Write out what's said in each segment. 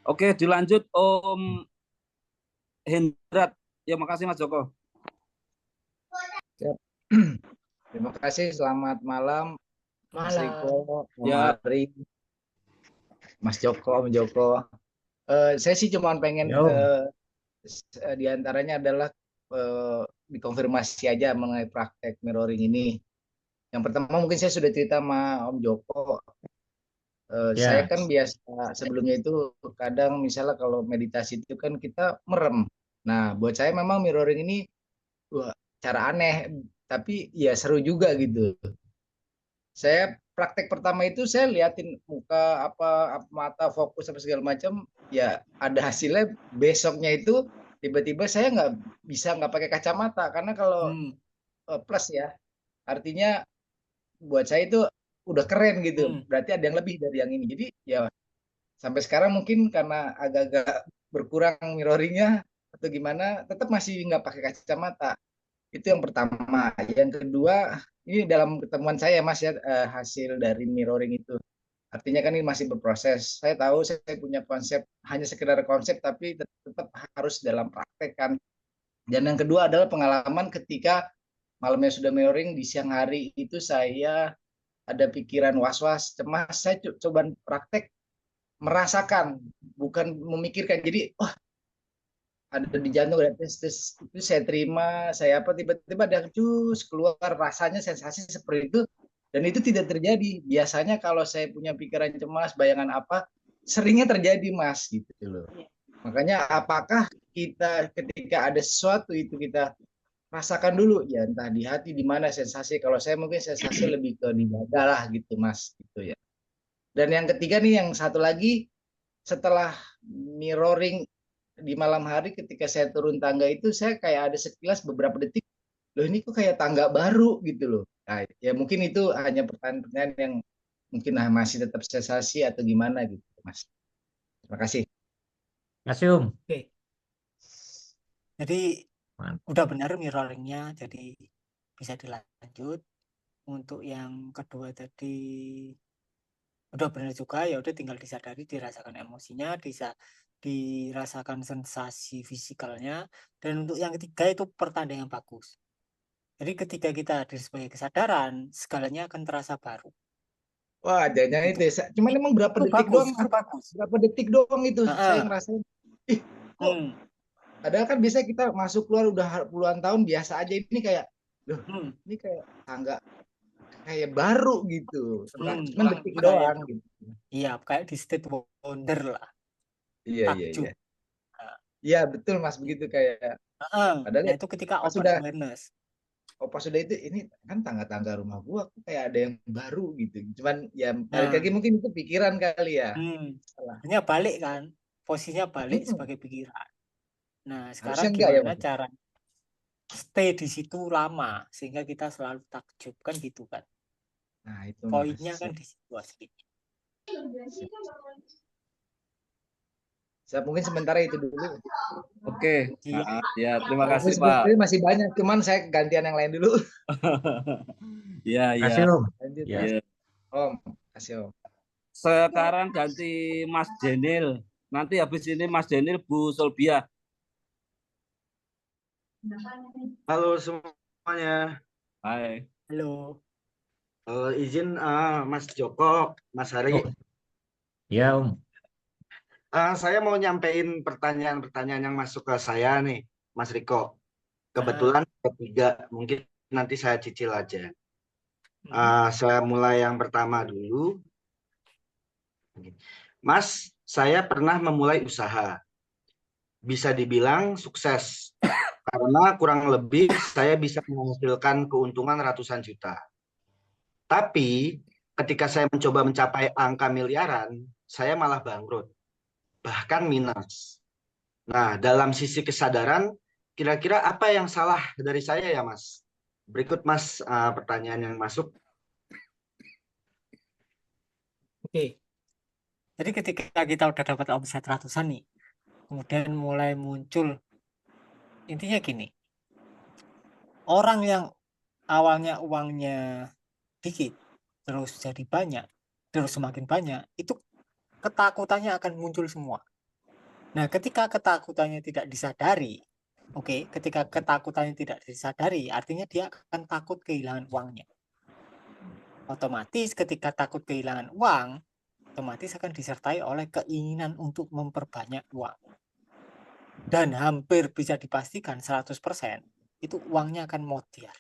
Oke, dilanjut Om Hendrat. Ya, makasih Mas Joko. Siap. Terima kasih, selamat malam Mas Riko, Malam. Om Ya, Ari, Mas Joko, Om Joko. Saya sih cuma pengen Yo. diantaranya adalah dikonfirmasi aja mengenai praktek mirroring ini. Yang pertama mungkin saya sudah cerita sama Om Joko. Saya Ya. kan biasa sebelumnya itu kadang misalnya kalau meditasi itu kan kita merem. Nah, buat saya memang mirroring ini wah, cara aneh, tapi ya seru juga gitu. Saya praktek pertama itu saya liatin muka mata fokus apa segala macam, ya ada hasilnya. Besoknya itu tiba-tiba saya nggak pakai kacamata karena kalau Hmm. plus ya artinya buat saya itu udah keren gitu, Hmm. berarti ada yang lebih dari yang ini. Jadi ya sampai sekarang mungkin karena agak-agak berkurang mirroringnya atau gimana tetap masih nggak pakai kacamata. Itu yang pertama. Yang kedua, ini dalam ketemuan saya Mas ya, hasil dari mirroring itu. Artinya kan ini masih berproses. Saya tahu saya punya konsep, hanya sekedar konsep, tapi tetap harus dalam praktek kan. Dan yang kedua adalah pengalaman ketika malamnya sudah mirroring, di siang hari itu saya ada pikiran was-was, cemas. Saya coba praktek merasakan, bukan memikirkan. Jadi, oh, ada di jantung, ada tes itu saya terima, saya apa, tiba-tiba ada jus keluar rasanya sensasi seperti itu. Dan itu tidak terjadi biasanya kalau saya punya pikiran cemas, bayangan apa, seringnya terjadi Mas gitu loh. Makanya apakah kita ketika ada sesuatu itu kita rasakan dulu ya, entah di hati, di mana sensasi. Kalau saya mungkin sensasi lebih ke di dada lah gitu Mas gitu ya. Dan yang ketiga nih, yang satu lagi, setelah mirroring di malam hari ketika saya turun tangga itu, saya kayak ada sekilas beberapa detik, loh ini kok kayak tangga baru gitu loh. Nah, ya mungkin itu hanya pertanyaan-pertanyaan yang mungkin masih tetap sensasi atau gimana gitu Mas. Terima kasih. Kasih Om. Oke, jadi Mantap. udah benar mirroringnya, jadi bisa dilanjut. Untuk yang kedua tadi udah benar juga, ya udah tinggal disadari, dirasakan emosinya, dirasakan sensasi fisikalnya. Dan untuk yang ketiga itu pertanda yang bagus. Jadi ketika kita hadir sebagai kesadaran, segalanya akan terasa baru. Wah, jangan Itu itu ya. Cuman emang berapa itu detik bagus, doang itu Mas? bagus. Berapa detik doang itu saya Heeh. ngerasain. Ih, kok Hmm. padahal kan biasanya kita masuk keluar udah puluhan tahun biasa aja, ini kayak loh, Hmm. ini kayak tangga kayak baru gitu. Hmm. Cuman detik Kayak doang gitu. iya, kayak di state wonder lah, Iya, iya, iya. takjub. Iya, betul Mas, begitu kayak Heeh. padahal Nah ya itu ketika pas open sudah awareness. pas sudah itu, ini kan tangga-tangga rumah gua kok kayak ada yang baru gitu. Cuman ya balik Nah, lagi mungkin itu pikiran kali ya. Salah. hanya balik kan, posisinya balik Hmm, sebagai pikiran. Nah, harusnya sekarang enggak ya gimana Mas. cara stay di situ lama sehingga kita selalu takjub kan gitu kan. Nah, itu Mas. Poinnya kan Siap, di situ aslinya. siap. Saya mungkin sementara itu dulu. oke. Iya. Ya, terima Walaupun kasih Pak. sebenarnya masih banyak, cuman saya gantian yang lain dulu. Ya, ya, Kasih Om. Lanjut Ya. Mas. ya. Om, kasih Om. Sekarang ganti Mas Denil. Nanti habis ini Mas Denil, Bu Solbia. Halo semuanya. Hai. Halo. Izin Mas Joko, Mas Hari. Oh, ya Om. Saya mau nyampein pertanyaan-pertanyaan yang masuk ke saya nih, Mas Riko. Ah, Kebetulan ketiga, mungkin nanti saya cicil aja. mhm. Saya mulai yang pertama dulu. Mas, saya pernah memulai usaha. Bisa dibilang sukses. Karena kurang lebih saya bisa menghasilkan keuntungan ratusan juta. Tapi ketika saya mencoba mencapai angka miliaran, saya malah bangkrut, bahkan minus. Nah, dalam sisi kesadaran, kira-kira apa yang salah dari saya ya, Mas? Berikut, Mas, pertanyaan yang masuk. Oke. Jadi ketika kita udah dapat omset ratusan nih, kemudian mulai muncul, intinya gini, orang yang awalnya uangnya dikit, terus jadi banyak, terus semakin banyak, itu ketakutannya akan muncul semua. Nah, ketika ketakutannya tidak disadari, ketika ketakutannya tidak disadari, artinya dia akan takut kehilangan uangnya. Otomatis ketika takut kehilangan uang, otomatis akan disertai oleh keinginan untuk memperbanyak uang. Dan hampir bisa dipastikan 100% itu uangnya akan modiar.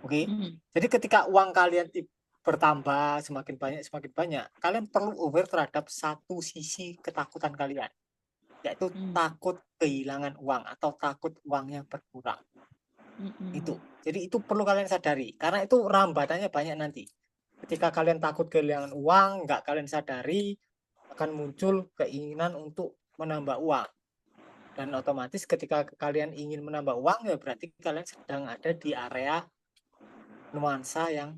Jadi ketika uang kalian bertambah semakin banyak, kalian perlu aware terhadap satu sisi ketakutan kalian, yaitu takut kehilangan uang atau takut uangnya berkurang. Jadi itu perlu kalian sadari, karena itu rambatannya banyak nanti. Ketika kalian takut kehilangan uang, nggak kalian sadari, akan muncul keinginan untuk menambah uang. Dan otomatis ketika kalian ingin menambah uang, ya berarti kalian sedang ada di area nuansa yang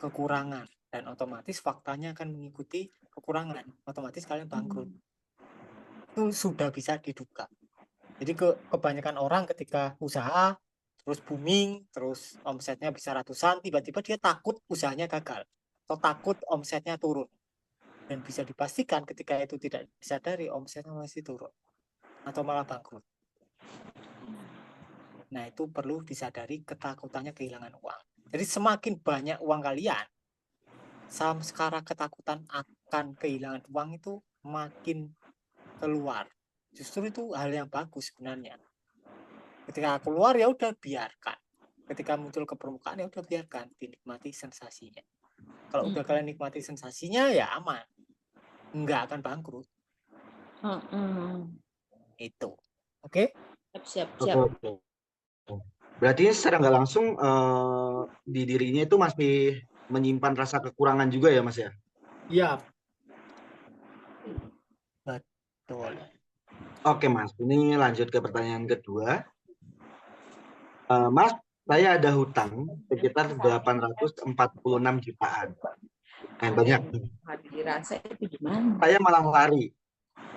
kekurangan. Dan otomatis faktanya akan mengikuti kekurangan. Otomatis kalian bangkrut. Itu sudah bisa diduga. Jadi kebanyakan orang ketika usaha, terus booming, terus omsetnya bisa ratusan, tiba-tiba dia takut usahanya gagal. Atau takut omsetnya turun. Dan bisa dipastikan ketika itu tidak disadari, omsetnya masih turun. Atau malah bangkrut. Nah, itu perlu disadari ketakutannya kehilangan uang. Jadi semakin banyak uang kalian, sekarang ketakutan akan kehilangan uang itu makin keluar. Justru itu hal yang bagus sebenarnya. Ketika keluar ya udah biarkan. Ketika muncul ke permukaan ya udah biarkan, dinikmati sensasinya. Kalau udah kalian nikmati sensasinya ya aman. Nggak akan bangkrut. Itu. Oke? Siap. Oke. Berarti secara nggak langsung di dirinya itu masih menyimpan rasa kekurangan juga ya Mas ya? Iya. Betul. Oke Mas, ini lanjut ke pertanyaan kedua. Mas, saya ada hutang sekitar 846 jutaan. Banyak. Dirasa itu gimana? Saya malah lari.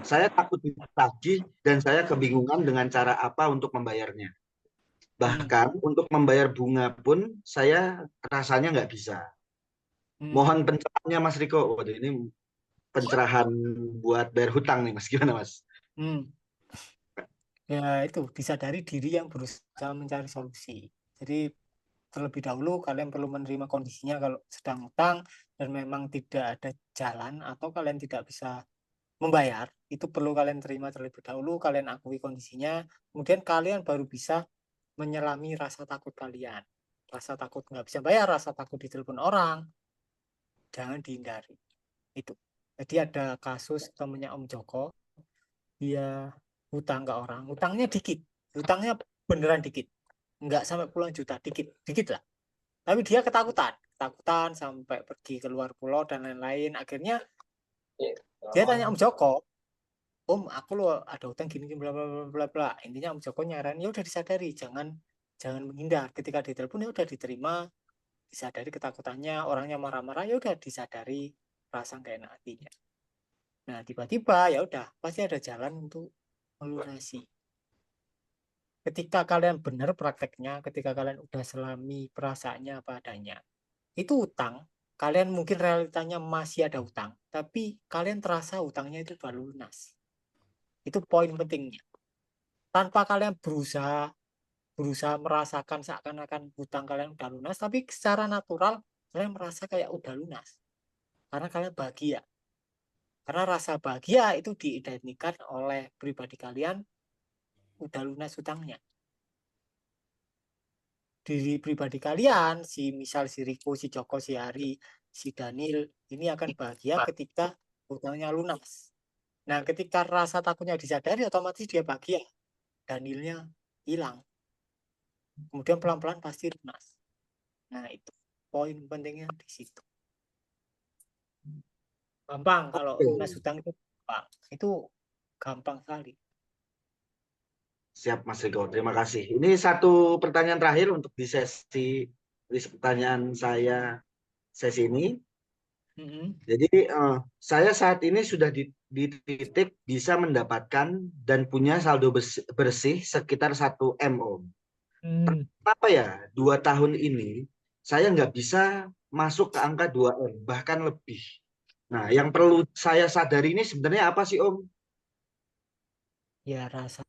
Saya takut ditagih dan saya kebingungan dengan cara apa untuk membayarnya. Bahkan untuk membayar bunga pun saya rasanya nggak bisa. Mohon pencerahannya Mas Riko. Waduh, ini pencerahan buat bayar hutang nih Mas. Gimana Mas? Ya itu, disadari diri yang berusaha mencari solusi. Jadi terlebih dahulu kalian perlu menerima kondisinya kalau sedang hutang dan memang tidak ada jalan atau kalian tidak bisa membayar, itu perlu kalian terima terlebih dahulu, kalian akui kondisinya, kemudian kalian baru bisa menyelami rasa takut kalian. Rasa takut nggak bisa bayar, rasa takut ditelepon orang, jangan dihindari. Itu. Jadi ada kasus temennya Om Joko, dia hutang ke orang, hutangnya dikit, hutangnya beneran dikit, nggak sampai puluhan juta, dikit lah. Tapi dia ketakutan sampai pergi keluar pulau dan lain-lain. Akhirnya dia tanya Om Joko, Om, aku lo ada hutang gini bla bla bla bla. Intinya Om Joko nyaran, ya udah disadari, jangan menghindar. Ketika ditelepon ya udah diterima, disadari ketakutannya, orangnya marah-marah ya udah disadari rasa nggak enak hatinya. Nah tiba-tiba ya udah pasti ada jalan untuk melunasi. Ketika kalian benar prakteknya, ketika kalian udah selami perasaannya apa adanya, itu hutang. Kalian mungkin realitanya masih ada hutang, tapi kalian terasa hutangnya itu baru lunas. Itu poin pentingnya. Tanpa kalian berusaha merasakan seakan-akan hutang kalian udah lunas, tapi secara natural kalian merasa kayak udah lunas. Karena kalian bahagia. Karena rasa bahagia itu diidentikan oleh pribadi kalian udah lunas hutangnya. Diri pribadi kalian, misal si Riko, si Joko, si Hari, si Daniel, ini akan bahagia ketika hutangnya lunas. Nah, ketika rasa takutnya disadari, otomatis dia bahagia. Danielnya hilang. Kemudian pelan-pelan pasti lunas. Nah, itu poin pentingnya di situ. Gampang kalau lunas hutang itu gampang. Itu gampang sekali. Siap Mas Riko, terima kasih. Ini satu pertanyaan terakhir untuk di sesi pertanyaan saya sesi ini. Jadi saya saat ini sudah di titik bisa mendapatkan dan punya saldo bersih sekitar 1 M Om. Kenapa ya 2 tahun ini saya nggak bisa masuk ke angka 2 M bahkan lebih. Nah yang perlu saya sadari ini sebenarnya apa sih Om? ya rasa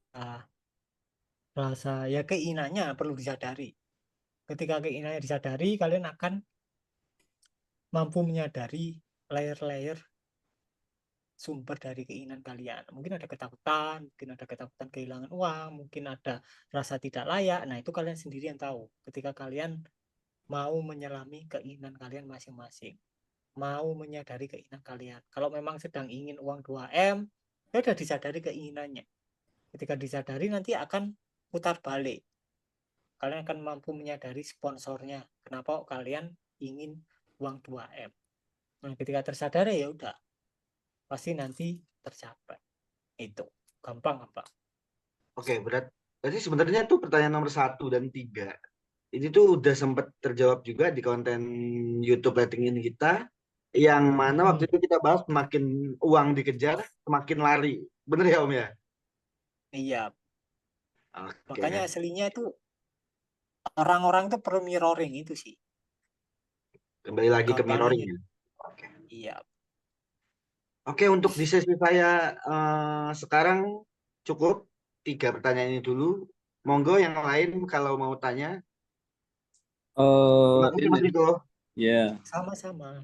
ya keinginannya perlu disadari. Ketika keinginannya disadari, kalian akan mampu menyadari layer-layer sumber dari keinginan kalian. Mungkin ada ketakutan kehilangan uang, mungkin ada rasa tidak layak. Nah, itu kalian sendiri yang tahu. Ketika kalian mau menyelami keinginan kalian masing-masing, mau menyadari keinginan kalian. Kalau memang sedang ingin uang 2M, ya udah disadari keinginannya. Ketika disadari nanti akan putar balik. Kalian akan mampu menyadari sponsornya. Kenapa kalian ingin uang 2M. Nah, ketika tersadar ya udah, pasti nanti tercapai. Itu gampang. Oke, berarti sebenarnya tuh pertanyaan nomor 1 dan 3 ini tuh udah sempat terjawab juga di konten YouTube Letting In kita, yang mana waktu itu kita bahas semakin uang dikejar, semakin lari. Bener ya Om ya? Iya, Oke. makanya aslinya itu orang-orang tuh perlu mirroring itu sih. Kembali lagi ke mirroring Gampangannya. ya. Oke. Iya. Oke, untuk di sesi saya sekarang cukup 3 pertanyaan ini dulu. Monggo yang lain kalau mau tanya. Terima kasih Mas Ini Diko. ya. Sama-sama.